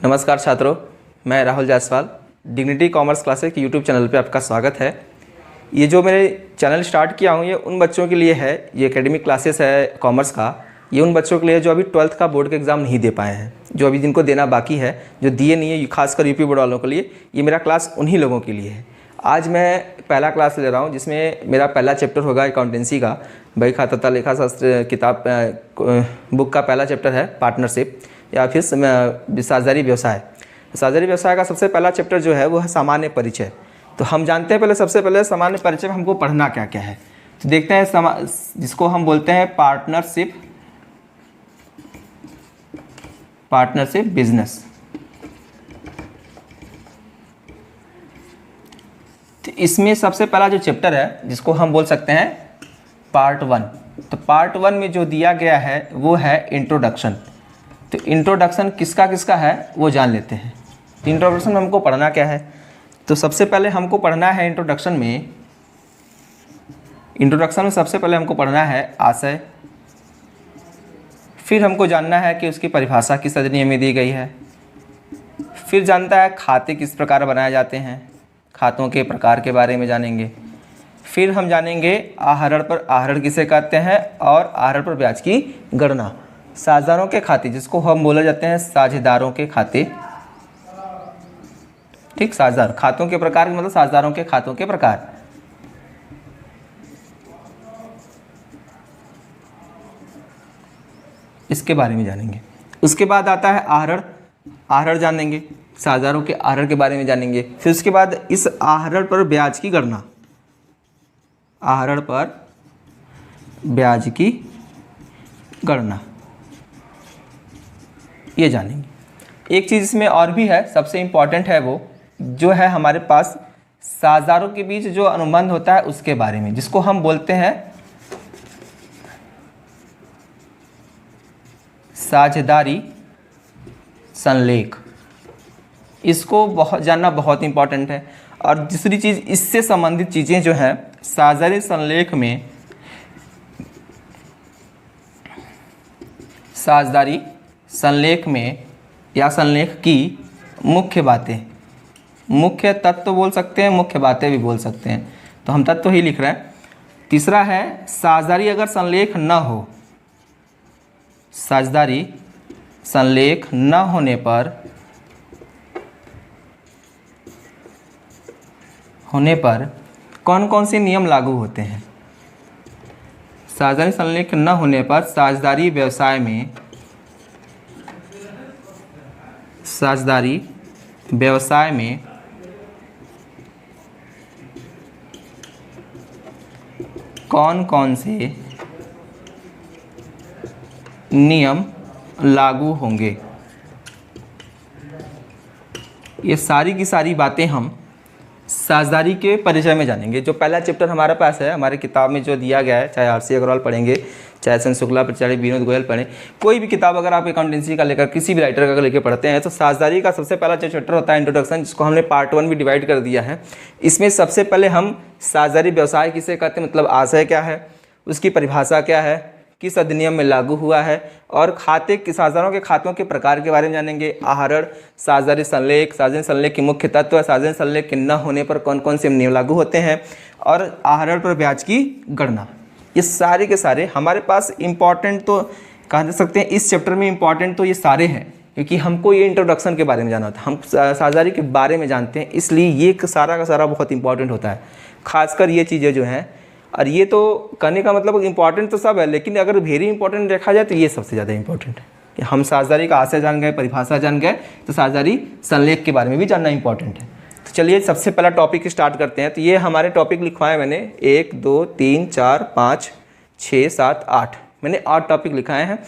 नमस्कार छात्रों, मैं Rahul Jaiswal. Dignity commerce classes के यूट्यूब चैनल पे आपका स्वागत है। ये जो मेरे चैनल स्टार्ट किया हूँ ये उन बच्चों के लिए है, ये एकेडमिक क्लासेस है कॉमर्स का। ये उन बच्चों के लिए जो अभी 12th का बोर्ड का एग्ज़ाम नहीं दे पाए हैं, जो अभी जिनको देना बाकी है, जो दिए नहीं है, खासकर यूपी बोर्ड वालों के लिए ये मेरा क्लास उन्हीं लोगों के लिए है। आज मैं पहला क्लास ले रहा हूँ जिसमें मेरा पहला चैप्टर होगा अकाउंटेंसी का। बही खाता तथा लेखा शास्त्र किताब बुक का पहला चैप्टर है पार्टनरशिप या फिर साझेदारी व्यवसाय। साझेदारी व्यवसाय का सबसे पहला चैप्टर जो है वो है सामान्य परिचय। तो हम जानते हैं पहले सबसे पहले सामान्य परिचय में हमको पढ़ना क्या क्या है। तो देखते हैं जिसको हम बोलते हैं पार्टनरशिप बिजनेस। तो इसमें सबसे पहला जो चैप्टर है जिसको हम बोल सकते हैं पार्ट 1। तो पार्ट 1 में जो दिया गया है वो है इंट्रोडक्शन। तो इंट्रोडक्शन किसका किसका है वो जान लेते हैं। तो इंट्रोडक्शन में हमको पढ़ना क्या है, तो सबसे पहले हमको पढ़ना है इंट्रोडक्शन में सबसे पहले हमको पढ़ना है आशय। फिर हमको जानना है कि उसकी परिभाषा किस अधिनियम में दी गई है। फिर जानता है खाते किस प्रकार बनाए जाते हैं, खातों के प्रकार के बारे में जानेंगे। फिर हम जानेंगे आहरण पर आहरण किसे कहते हैं और आहरण पर ब्याज की गणना। साझेदारों के खाते जिसको हम बोले जाते हैं साझेदारों के खाते, ठीक। साझेदार खातों के प्रकार मतलब साझेदारों के खातों के प्रकार। इसके बारे में जानेंगे। उसके बाद आता है आहरण। आहरण जानेंगे, साझेदारों के आहरण के बारे में जानेंगे। फिर उसके बाद इस आहरण पर ब्याज की गणना, आहरण पर ब्याज की गणना ये जानेंगे। एक चीज़ इसमें और भी है, सबसे इम्पॉर्टेंट है वो जो है हमारे पास साझेदारों के बीच जो अनुबंध होता है उसके बारे में, जिसको हम बोलते हैं साझेदारी संलेख। इसको जानना बहुत इम्पॉर्टेंट है। और दूसरी चीज़ इससे संबंधित चीज़ें जो हैं साझेदारी संलेख में, साझेदारी संलेख में या संलेख की मुख्य बातें, मुख्य तत्व बोल सकते हैं, मुख्य बातें भी बोल सकते हैं। तो हम तत्व ही लिख रहे हैं। तीसरा है साझेदारी अगर संलेख न हो, साझेदारी संलेख न होने पर कौन कौन से नियम लागू होते हैं। साझेदारी संलेख न होने पर साझेदारी व्यवसाय में कौन कौन से नियम लागू होंगे। ये सारी की सारी बातें हम साझेदारी के परिचय में जानेंगे। जो पहला चैप्टर हमारे पास है, हमारी किताब में जो दिया गया है, चाहे आरसी अग्रवाल पढ़ेंगे, चाहे एस एन शुक्ला पर, चाहे विनोद गोयल पढ़ें, कोई भी किताब अगर आप अकाउंटेंसी का लेकर किसी भी राइटर का लेकर पढ़ते हैं तो साझेदारी का सबसे पहला जो चैप्टर होता है इंट्रोडक्शन, जिसको हमने पार्ट 1 भी डिवाइड कर दिया है। इसमें सबसे पहले हम साझेदारी व्यवसाय किसे कहते हैं, मतलब आशय क्या है, उसकी परिभाषा क्या है, किस अधिनियम में लागू हुआ है, और खाते साझेदारों के खातों के प्रकार के बारे में जानेंगे। आहरण, साझेदारी संलेख, साझेदारी संलेख के मुख्य तत्व, साझेदारी संलेख के न होने पर कौन कौन से नियम लागू होते हैं, और आहरण पर ब्याज की गणना। ये सारे के सारे हमारे पास इम्पॉर्टेंट तो कह जा सकते हैं, इस चैप्टर में इम्पॉर्टेंट तो ये सारे हैं, क्योंकि हमको ये इंट्रोडक्शन के बारे में जानना होता है, हम साझेदारी के बारे में जानते हैं, इसलिए ये सारा का सारा बहुत इंपॉर्टेंट होता है। खासकर ये चीज़ें जो हैं, और ये तो कहने का मतलब इम्पॉर्टेंट तो सब है, लेकिन अगर वेरी इंपॉर्टेंट देखा जाए तो ये सबसे ज़्यादा इंपॉर्टेंट है कि हम साझेदारी का आशय जान गए, परिभाषा जान गए, तो साझेदारी संलेख के बारे में भी जानना इंपॉर्टेंट है। तो चलिए सबसे पहला टॉपिक स्टार्ट करते हैं। तो ये हमारे टॉपिक लिखवाए मैंने 1 2 3 4 5 6 7 8, मैंने 8 टॉपिक लिखाए हैं।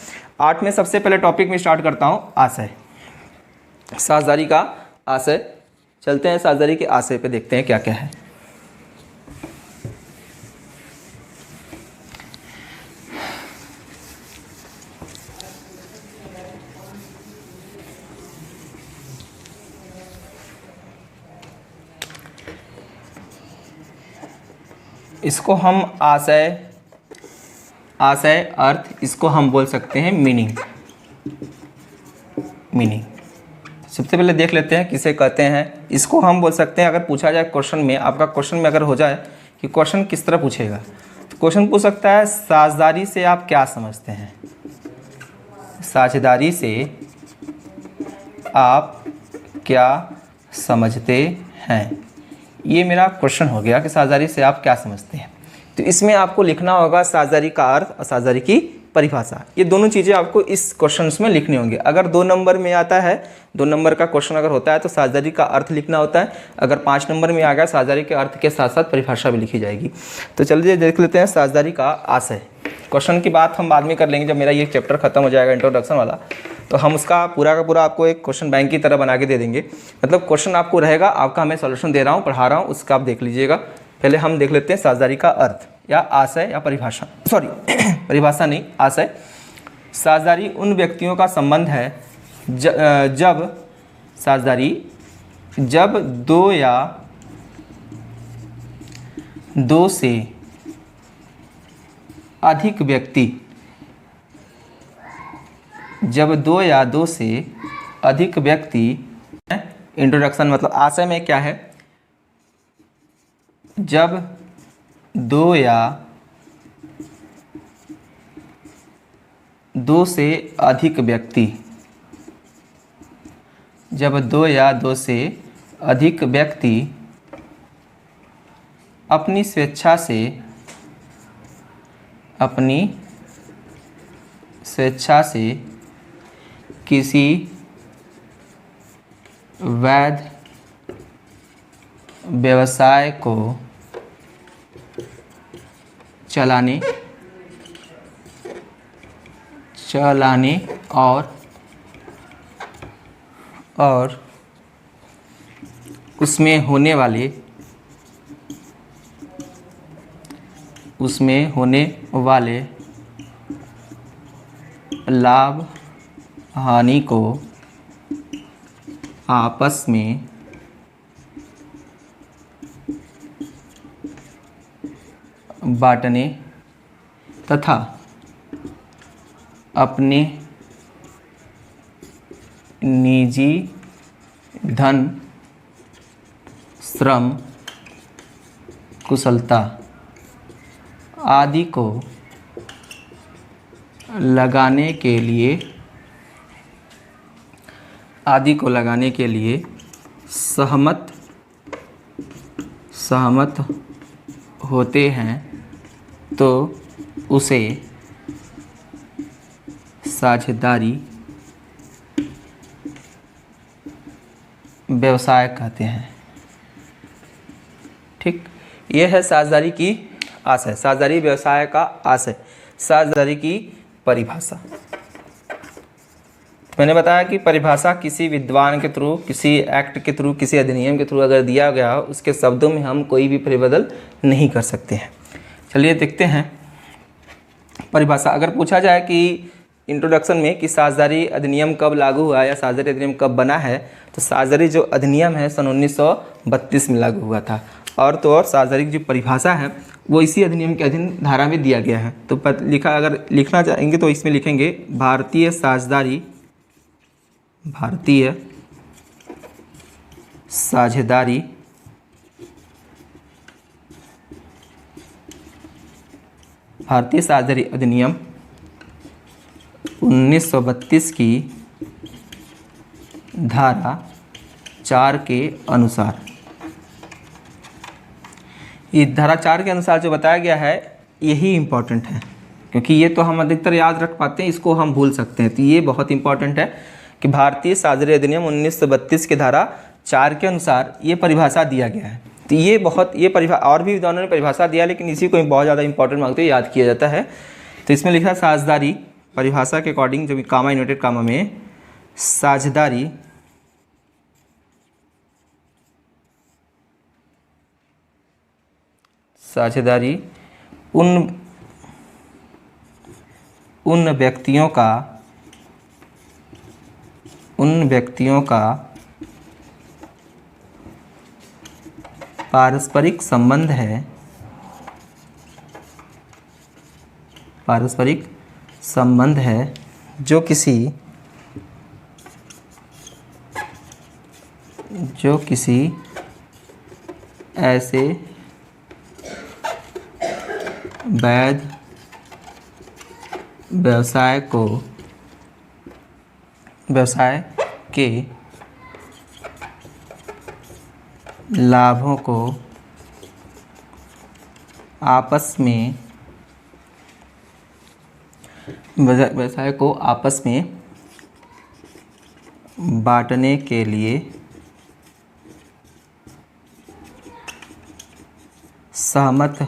8 में सबसे पहले टॉपिक में स्टार्ट करता हूँ आशय, साझेदारी का आशय। चलते हैं साझेदारी के आशय पे, देखते हैं क्या क्या है। इसको हम आशय अर्थ, इसको हम बोल सकते हैं मीनिंग। सबसे पहले देख लेते हैं किसे कहते हैं। इसको हम बोल सकते हैं, अगर पूछा जाए क्वेश्चन में, आपका क्वेश्चन में अगर हो जाए कि क्वेश्चन किस तरह पूछेगा, तो क्वेश्चन पूछ सकता है साझेदारी से आप क्या समझते हैं। साझेदारी से आप क्या समझते हैं, ये मेरा क्वेश्चन हो गया कि साझेदारी से आप क्या समझते हैं। तो इसमें आपको लिखना होगा साझेदारी का अर्थ और साझेदारी की परिभाषा। ये दोनों चीज़ें आपको इस क्वेश्चन में लिखनी होंगी। अगर 2 नंबर में आता है, 2 नंबर का क्वेश्चन अगर होता है तो साझेदारी का अर्थ लिखना होता है। अगर 5 नंबर में आ गया, साझेदारी के अर्थ के साथ साथ परिभाषा भी लिखी जाएगी। तो चलिए देख लेते हैं साझेदारी का आशय। क्वेश्चन की बात हम बाद में कर लेंगे, जब मेरा ये चैप्टर खत्म हो जाएगा इंट्रोडक्शन वाला, तो हम उसका पूरा का पूरा आपको एक क्वेश्चन बैंक की तरह बना के दे देंगे। मतलब क्वेश्चन आपको रहेगा, आपका मैं सॉल्यूशन दे रहा हूँ, पढ़ा रहा हूँ, उसका आप देख लीजिएगा। पहले हम देख लेते हैं साझेदारी का अर्थ या आशय या परिभाषा, सॉरी परिभाषा नहीं, आशय। साझेदारी उन व्यक्तियों का संबंध है जब साझेदारी जब 2 या 2 से अधिक व्यक्ति, जब 2 या 2 से अधिक व्यक्ति, इंट्रोडक्शन मतलब आशय में क्या है, जब 2 या 2 से अधिक व्यक्ति, जब 2 या 2 से अधिक व्यक्ति अपनी स्वेच्छा से किसी वैध व्यवसाय को चलाने और उसमें होने वाले लाभ हानि को आपस में बांटने तथा अपने निजी धन, श्रम, कुशलता आदि को लगाने के लिए सहमत होते हैं, तो उसे साझेदारी व्यवसाय कहते हैं। ठीक, यह है साझेदारी की आशय, साझेदारी व्यवसाय का आशय। साझेदारी की परिभाषा मैंने बताया कि परिभाषा किसी विद्वान के थ्रू, किसी एक्ट के थ्रू, किसी अधिनियम के थ्रू अगर दिया गया हो, उसके शब्दों में हम कोई भी फेरबदल नहीं कर सकते हैं। चलिए देखते हैं परिभाषा। अगर पूछा जाए कि इंट्रोडक्शन में कि साझेदारी अधिनियम कब लागू हुआ या साझेदारी अधिनियम कब बना है, तो साझेदारी जो अधिनियम है सन 1932 में लागू हुआ था। और तो और साझेदारी की जो परिभाषा है वो इसी अधिनियम के अधीन धारा में दिया गया है। तो अगर लिखना चाहेंगे तो इसमें लिखेंगे भारतीय साझेदारी अधिनियम 1932 की धारा 4 के अनुसार। इस धारा 4 के अनुसार जो बताया गया है यही इम्पोर्टेंट है, क्योंकि ये तो हम अधिकतर याद रख पाते हैं, इसको हम भूल सकते हैं। तो ये बहुत इंपॉर्टेंट है कि भारतीय साझेदारी अधिनियम 1932 की धारा 4 के अनुसार ये परिभाषा दिया गया है। तो ये और भी विद्वानों ने परिभाषा दिया, लेकिन इसी को बहुत ज़्यादा इंपॉर्टेंट मांगते हुए याद किया जाता है। तो इसमें लिखा है साझेदारी परिभाषा के अकॉर्डिंग, जो भी कामा इन्वर्टेड कामा में, साझेदारी उन व्यक्तियों का पारस्परिक संबंध है जो किसी जो किसी ऐसे वैध व्यवसाय के लाभों को आपस में बांटने के लिए सहमत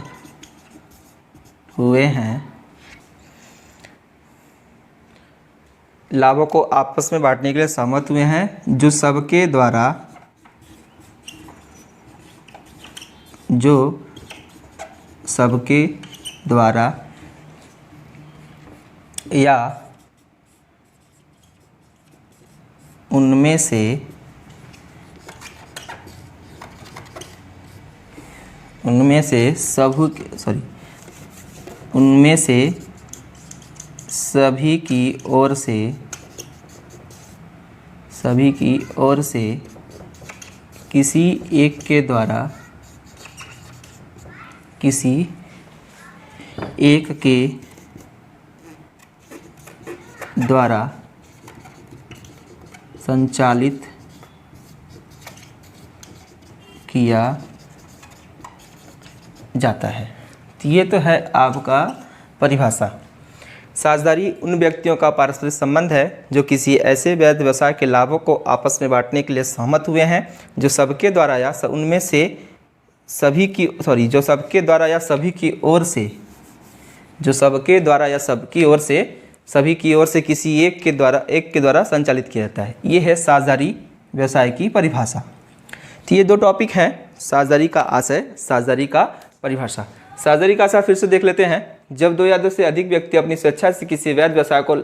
हुए हैं। लाभों को आपस में बांटने के लिए सहमत हुए हैं जो सबके द्वारा या उनमें से सभी की ओर से किसी एक के द्वारा संचालित किया जाता है। तो ये तो है आपका परिभाषा। साझेदारी उन व्यक्तियों का पारस्परिक संबंध है जो किसी ऐसे वैध व्यवसाय के लाभों को आपस में बांटने के लिए सहमत हुए हैं जो सबके द्वारा या सभी की ओर से किसी एक के द्वारा संचालित किया जाता है। ये है साझेदारी व्यवसाय की परिभाषा। तो ये दो टॉपिक हैं, साझेदारी का आशय, साझेदारी का परिभाषा। साझेदारी का आशय फिर से देख लेते हैं। जब दो या दो से अधिक व्यक्ति अपनी स्वेच्छा से किसी वैध व्यवसाय को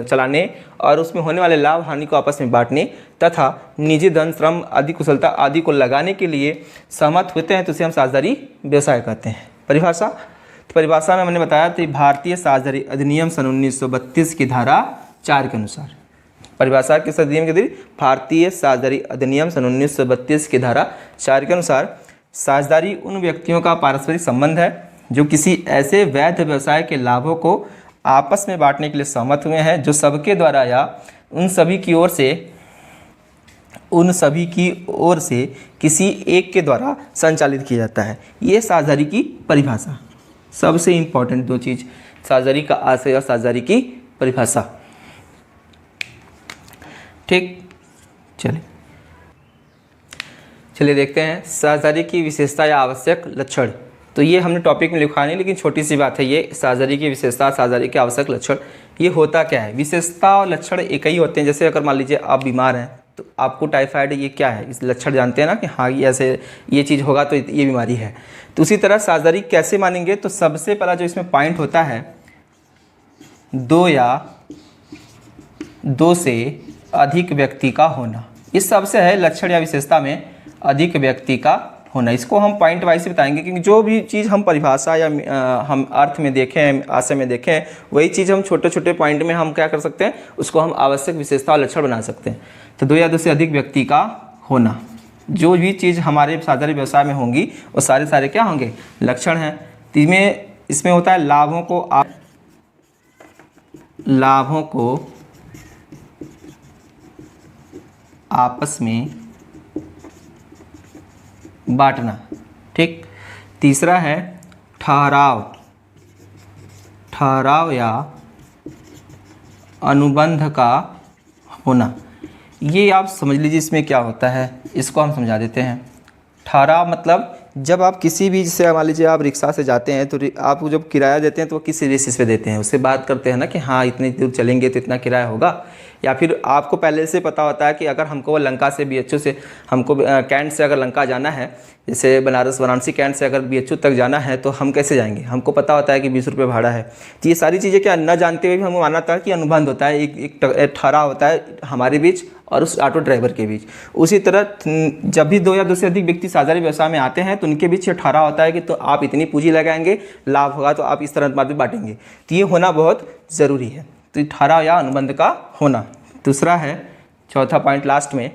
चलाने और उसमें होने वाले लाभ हानि को आपस में बांटने तथा निजी धन, श्रम आदि, कुशलता आदि को लगाने के लिए सहमत होते हैं तो उसे हम साझेदारी व्यवसाय कहते हैं। परिभाषा, तो परिभाषा में मैंने बताया तो भारतीय साझेदारी अधिनियम सन 1932 की धारा 4 के अनुसार, परिभाषा किस अधिनियम के तहत? भारतीय साझेदारी अधिनियम सन 1932 की धारा 4 के अनुसार साझेदारी उन व्यक्तियों का पारस्परिक संबंध है जो किसी ऐसे वैध व्यवसाय के लाभों को आपस में बांटने के लिए सहमत हुए हैं जो सबके द्वारा या उन सभी की ओर से किसी एक के द्वारा संचालित किया जाता है। ये साझेदारी की परिभाषा। सबसे इम्पोर्टेंट दो चीज़, साझेदारी का आशय और साझेदारी की परिभाषा। ठीक, चलिए देखते हैं साझेदारी की विशेषता या आवश्यक लक्षण। तो ये हमने टॉपिक में लिखा नहीं, लेकिन छोटी सी बात है ये, साझेदारी की विशेषता, साझेदारी के आवश्यक लक्षण। ये होता क्या है? विशेषता और लक्षण एक ही होते हैं। जैसे अगर मान लीजिए आप बीमार हैं तो आपको टाइफाइड, ये क्या है? इस लक्षण जानते हैं ना कि हाँ ये ऐसे ये चीज़ होगा तो ये बीमारी है। तो उसी तरह साझेदारी कैसे मानेंगे? तो सबसे पहला जो इसमें पॉइंट होता है, दो या दो से अधिक व्यक्ति का होना। इस सबसे है लक्षण या विशेषता में अधिक व्यक्ति का होना। इसको हम पॉइंट वाइज से बताएंगे क्योंकि जो भी चीज़ हम परिभाषा या हम अर्थ में देखें, आशय में देखें, वही चीज़ हम छोटे छोटे पॉइंट में हम क्या कर सकते हैं, उसको हम आवश्यक विशेषता और लक्षण बना सकते हैं। तो दो या दो से अधिक व्यक्ति का होना, जो भी चीज़ हमारे साझेदारी व्यवसाय में होंगी वो सारे क्या होंगे? लक्षण हैं। इसमें होता है लाभों को आपस में बांटना। ठीक, तीसरा है ठहराव या अनुबंध का होना। ये आप समझ लीजिए इसमें क्या होता है, इसको हम समझा देते हैं। ठहराव मतलब जब आप किसी भी, जैसे मान लीजिए आप रिक्शा से जाते हैं तो आप जब किराया देते हैं तो वो किस बेसिस पे देते हैं, उससे बात करते हैं ना कि हाँ इतनी दूर चलेंगे तो इतना किराया होगा। या फिर आपको पहले से पता होता है कि अगर हमको वो लंका से BHU से हमको कैंट से अगर लंका जाना है, जैसे वाराणसी कैंट से अगर BHU तक जाना है तो हम कैसे जाएंगे? हमको पता होता है कि 20 रुपये भाड़ा है। तो ये सारी चीज़ें क्या न जानते हुए भी हमको माना था कि अनुबंध होता है, एक ठहराव होता है हमारे बीच और उस ऑटो ड्राइवर के बीच। उसी तरह जब भी दो या दो से अधिक व्यक्ति साझेदारी व्यवसाय में आते हैं तो उनके बीच ये ठहराव होता है कि तो आप इतनी पूंजी लगाएंगे, लाभ होगा तो आप इस तरह अनुपात में बांटेंगे। तो ये होना बहुत ज़रूरी है। तो ठहराव या अनुबंध का होना। दूसरा है, चौथा पॉइंट लास्ट में,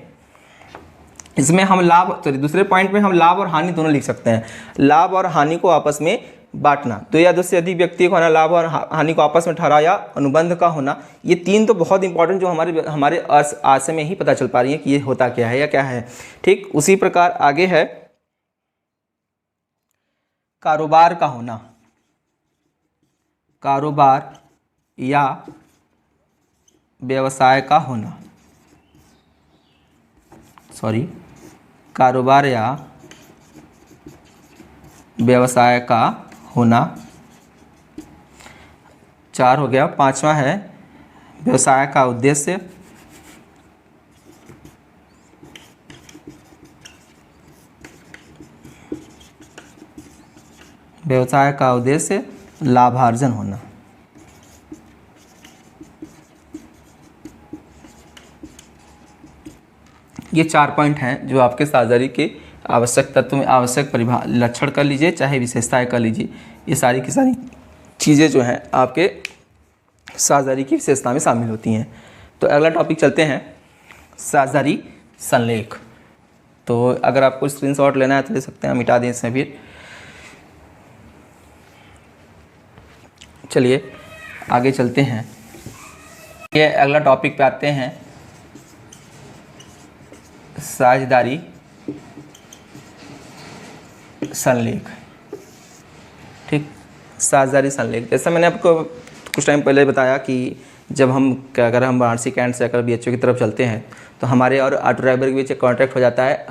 इसमें हम लाभ, सॉरी दूसरे पॉइंट में हम लाभ और हानि दोनों लिख सकते हैं। लाभ और हानि को आपस में बांटना, दो या दो से अधिक व्यक्ति को होना, लाभ और हानि को आपस में ठहरा या अनुबंध का होना, ये तीन तो बहुत इंपॉर्टेंट जो हमारे हमारे आशय में ही पता चल पा रही है कि ये होता क्या है या क्या है। ठीक, उसी प्रकार आगे है कारोबार का होना। कारोबार या व्यवसाय का होना, सॉरी कारोबार या व्यवसाय का होना, 4 हो गया। 5वां है व्यवसाय का उद्देश्य। व्यवसाय का उद्देश्य लाभार्जन होना। ये 4 पॉइंट हैं जो आपके साझेदारी के आवश्यक तत्व में आवश्यक लक्षण कर लीजिए, चाहे विशेषताएं कर लीजिए, ये सारी की सारी चीज़ें जो हैं आपके साझेदारी की विशेषता में शामिल होती हैं। तो अगला टॉपिक चलते हैं, साझेदारी संलेख। तो अगर आपको स्क्रीनशॉट लेना है तो ले सकते हैं, मिटा दें इसमें फिर। चलिए आगे चलते हैं, ये अगला टॉपिक पे आते हैं, साझेदारी संलेख। ठीक, साझेदारी संलेख, जैसा मैंने आपको कुछ टाइम पहले बताया कि जब हम अगर हम वार्षिक एंड से अगर BHO की तरफ चलते हैं तो हमारे और ऑटो ड्राइवर के बीच एक कॉन्ट्रैक्ट हो जाता है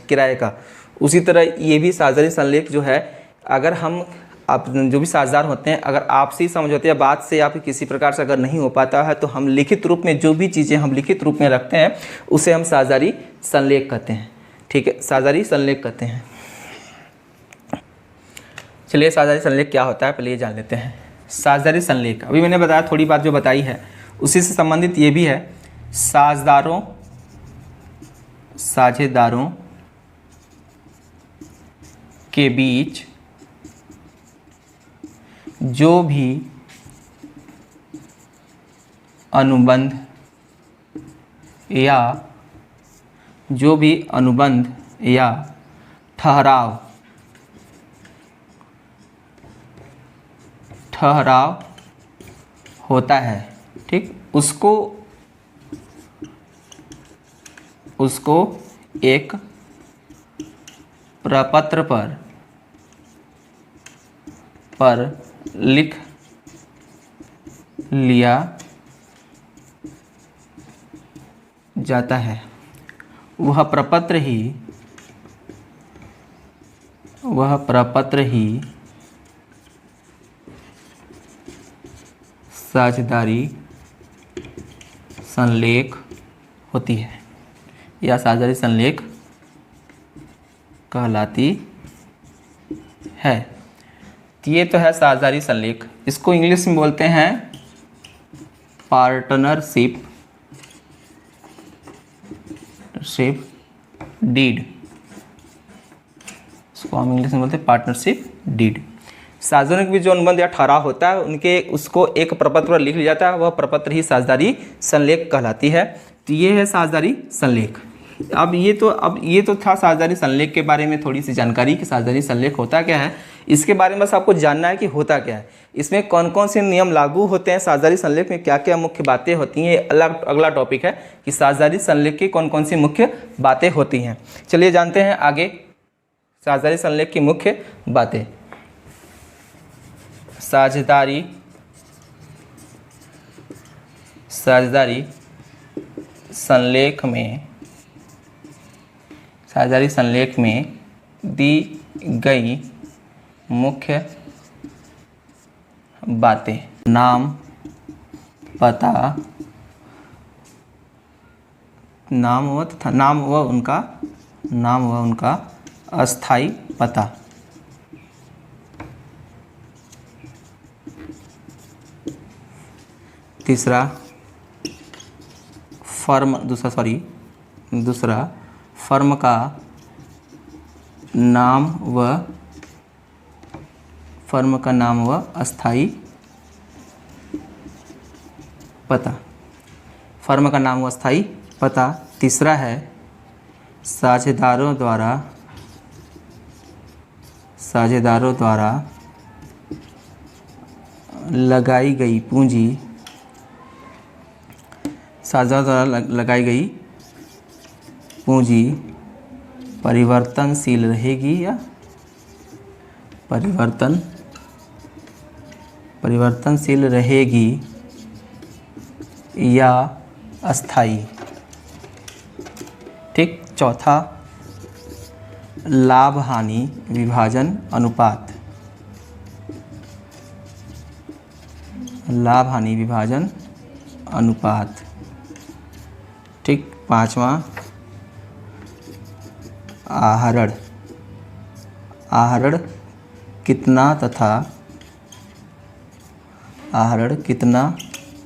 किराए का। उसी तरह ये भी साझेदारी संलेख जो है, अगर हम आप जो भी साझेदार होते हैं, अगर आपसी समझौते या बात से या फिर किसी प्रकार से अगर नहीं हो पाता है तो हम लिखित रूप में जो भी चीज़ें हम लिखित रूप में रखते हैं उसे हम साझेदारी संलेख कहते हैं। ठीक है, साझेदारी संलेख कहते हैं। चलिए साझेदारी संलेख क्या होता है पहले ये जान लेते हैं। साझेदारी संलेख, अभी मैंने बताया थोड़ी बात जो बताई है उसी से संबंधित ये भी है, साझेदारों के बीच जो भी अनुबंध या ठहराव होता है, ठीक, उसको एक प्रपत्र पर लिख लिया जाता है। वह प्रपत्र ही साझेदारी संलेख होती है या साझेदारी संलेख कहलाती है। ये तो है साझेदारी संलेख, इसको इंग्लिश में बोलते हैं पार्टनरशिप डीड, इसको हम इंग्लिश में बोलते हैं पार्टनरशिप डीड। साझेदारों के बीच जो अनुबंध या ठहराव होता है उनके उसको एक प्रपत्र पर लिख लिया जाता है, वह प्रपत्र ही साझेदारी संलेख कहलाती है। तो ये है साझेदारी संलेख। अब ये तो था साझेदारी संलेख के बारे में थोड़ी सी जानकारी कि साझेदारी संलेख होता क्या है। इसके बारे में बस आपको जानना है कि होता क्या है, इसमें कौन कौन से नियम लागू होते हैं, साझेदारी संलेख में क्या क्या मुख्य बातें होती हैं। ये अगला टॉपिक है कि साझेदारी संलेख की कौन कौन सी मुख्य बातें होती हैं। चलिए जानते हैं आगे साझेदारी संलेख की मुख्य बातें। साझेदारी संलेख में दी गई मुख्य बातें, नाम व उनका अस्थायी पता। दूसरा फर्म का नाम व अस्थायी पता। फर्म का नाम व अस्थायी पता। तीसरा है साझेदारों द्वारा लगाई गई पूंजी, परिवर्तनशील रहेगी या अस्थाई। ठीक। चौथा, लाभ हानि विभाजन अनुपात। ठीक। पांचवा, आहरण कितना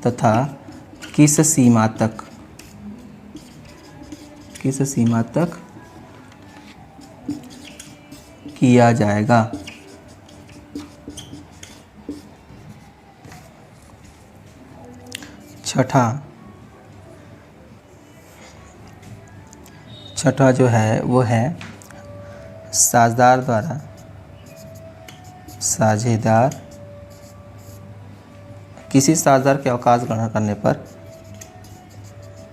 तथा किस सीमा तक किया जाएगा। छठा जो है वो है किसी साझेदार के अवकाश ग्रहण करने पर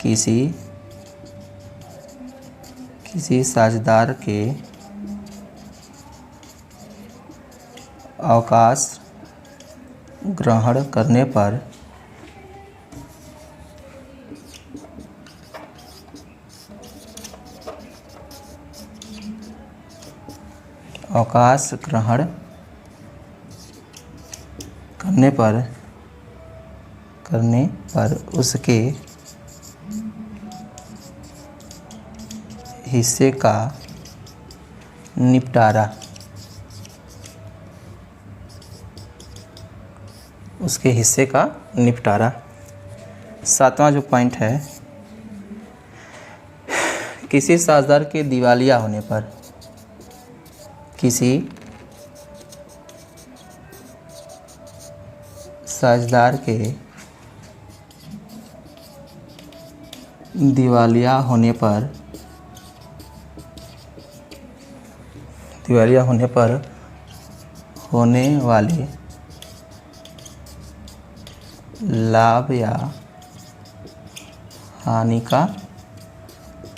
किसी साझेदार के अवकाश ग्रहण करने पर उसके हिस्से का निपटारा। सातवां जो पॉइंट है, किसी साझेदार के दिवालिया होने पर होने वाले लाभ या हानि का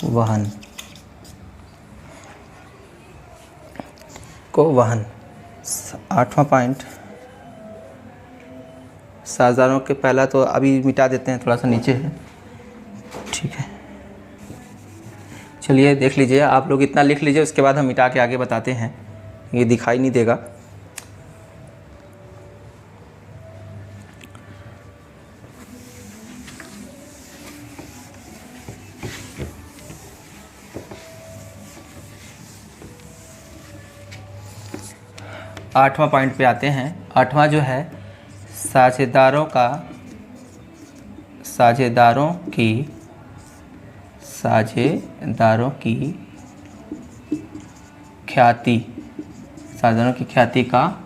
वहन। आठवां पॉइंट, साझेदारों के पहला तो अभी मिटा देते हैं, थोड़ा सा नीचे है। ठीक है, चलिए देख लीजिए, आप लोग इतना लिख लीजिए, उसके बाद हम मिटा के आगे बताते हैं, ये दिखाई नहीं देगा। आठवां पॉइंट पे आते हैं। आठवां जो है साझेदारों की ख्याति का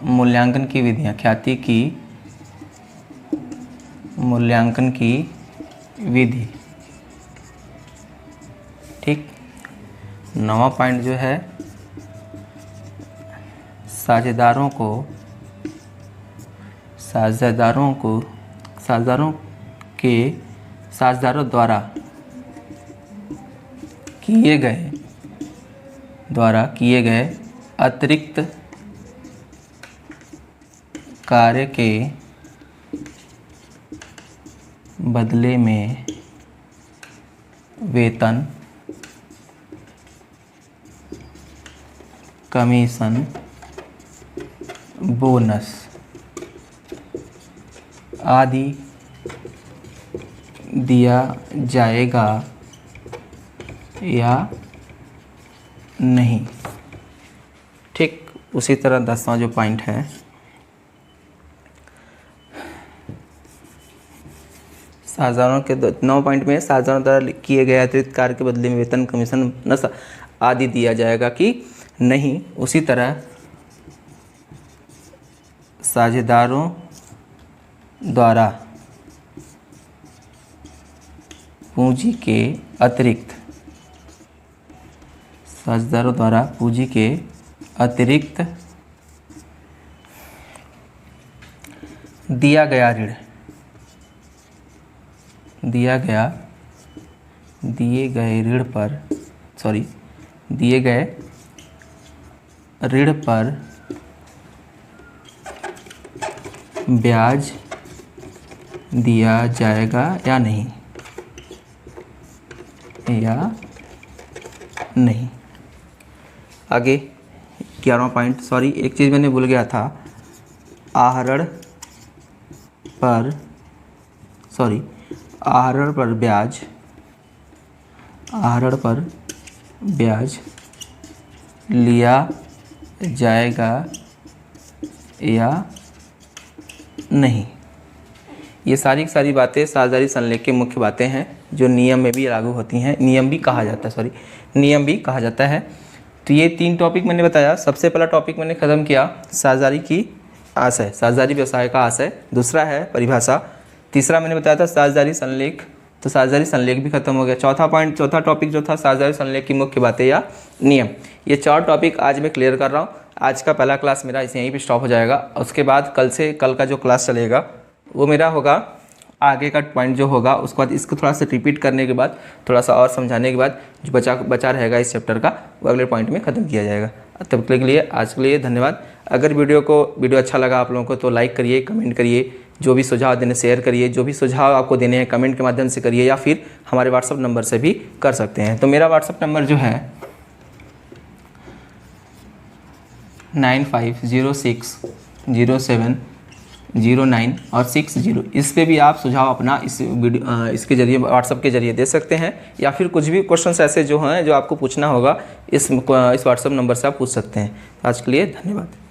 मूल्यांकन की विधियाँ। ठीक। नौवां पॉइंट जो है साझेदारों द्वारा किए गए अतिरिक्त कार्य के बदले में वेतन, कमीशन, बोनस आदि दिया जाएगा या नहीं। ठीक। उसी तरह 10वां जो पॉइंट है, साझेदारों के 9 पॉइंट में साझेदारों द्वारा किए गए अतिरिक्त कार्य के बदले में वेतन, कमीशन, बोनस आदि दिया जाएगा कि नहीं। उसी तरह साझेदारों द्वारा पूंजी के अतिरिक्त साझेदारों द्वारा पूंजी के अतिरिक्त दिए गए ऋण पर ब्याज दिया जाएगा या नहीं, आगे 11वां पॉइंट, एक चीज़ मैंने भूल गया था, आहरण पर ब्याज लिया जाएगा या नहीं। ये सारी की सारी बातें साझेदारी संलेख की मुख्य बातें हैं जो नियम में भी लागू होती हैं, नियम भी कहा जाता है। तो ये 3 टॉपिक मैंने बताया। सबसे पहला टॉपिक मैंने ख़त्म किया साझेदारी की आशय, साझेदारी व्यवसाय का आशय। दूसरा है परिभाषा। तीसरा मैंने बताया था साझेदारी संलेख, तो साझेदारी संलेख भी खत्म हो गया। चौथा टॉपिक जो था साझेदारी संलेख की मुख्य बातें या नियम। ये 4 टॉपिक आज मैं क्लियर कर रहा हूँ। आज का पहला क्लास मेरा इसे यहीं पे स्टॉप हो जाएगा। उसके बाद कल का जो क्लास चलेगा वो मेरा होगा आगे का पॉइंट जो होगा, उसके बाद इसको थोड़ा सा रिपीट करने के बाद, थोड़ा सा और समझाने के बाद जो बचा रहेगा इस चैप्टर का, वो अगले पॉइंट में ख़त्म किया जाएगा। तब तक के लिए आज के लिए धन्यवाद। अगर वीडियो अच्छा लगा आप लोगों को तो लाइक करिए, कमेंट करिए, जो भी सुझाव देने शेयर करिए, जो भी सुझाव आपको देने हैं कमेंट के माध्यम से करिए, या फिर हमारे व्हाट्सअप नंबर से भी कर सकते हैं। तो मेरा व्हाट्सअप नंबर जो है 95060709 और 60, इस पे भी आप सुझाव अपना इसके जरिए व्हाट्सअप के जरिए दे सकते हैं, या फिर कुछ भी क्वेश्चंस ऐसे जो हैं जो आपको पूछना होगा इस व्हाट्सअप नंबर से आप पूछ सकते हैं। आज के लिए धन्यवाद।